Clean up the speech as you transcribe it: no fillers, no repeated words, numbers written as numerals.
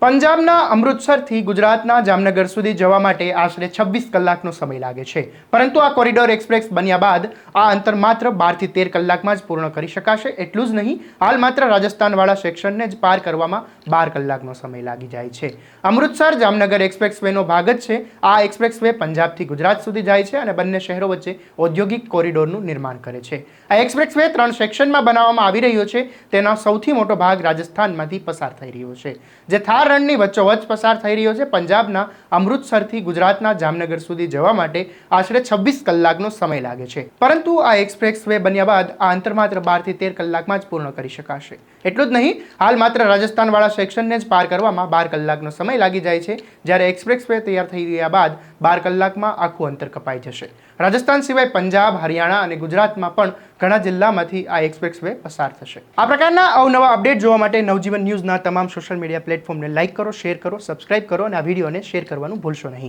પંજાબના અમૃતસરથી ગુજરાતના જામનગર સુધી જવા માટે આશરે 26 કલાકનો સમય લાગે છે, પરંતુ આ કોરિડોર એક્સપ્રેસ બન્યા બાદ આ અંતર માત્ર 12 થી 13 કલાકમાં જ પૂર્ણ કરી શકાશે. એટલું જ નહીં, હાલ માત્ર રાજસ્થાનવાળા સેક્શનને જ પાર કરવામાં 12 કલાકનો સમય લાગી જાય છે. અમૃતસર જામનગર એક્સપ્રેસ વેનો ભાગ જ છે. આ એક્સપ્રેસ વે પંજાબથી ગુજરાત સુધી જાય છે અને બંને શહેરો વચ્ચે ઔદ્યોગિક કોરિડોરનું નિર્માણ કરે છે. આ એક્સપ્રેસ વે 3 સેક્શનમાં બનાવવામાં આવી રહ્યો છે. તેનો સૌથી મોટો ભાગ રાજસ્થાનમાંથી પસાર થઈ રહ્યો છે, જે થાર રણની વચ્ચોવચ્ચ પસાર થઈ રહ્યો છે. પંજાબના અમૃતસરથી ગુજરાતના જામનગર સુધી જવા માટે આશરે 26 કલાકનો સમય લાગે છે, પરંતુ આ એક્સપ્રેસ વે બન્યા બાદ આ અંતર માત્ર 12 થી 13 કલાકમાં જ પૂર્ણ કરી શકાશે. એટલું જ નહીં, હાલ માત્ર રાજસ્થાનવાળા સેક્શનને જ પાર કરવામાં 12 કલાકનો સમય લાગી જાય છે, જ્યારે એક્સપ્રેસ વે તૈયાર થઈ ગયા બાદ 12 કલાકમાં આખું અંતર કપાઈ જશે. રાજસ્થાન સિવાય પંજાબ, હરિયાણા અને ગુજરાતમાં પણ ઘણા જિલ્લામાંથી આ એક્સપ્રેસ વે પસાર થશે. આ પ્રકારના અવનવા અપડેટ જોવા માટે નવજીવન ન્યૂઝના તમામ સોશિયલ મીડિયા પ્લેટફોર્મને લાઇક કરો, શેર કરો, સબસ્ક્રાઇબ કરો અને આ વિડીયોને શેર કરવાનું ભૂલશો નહીં.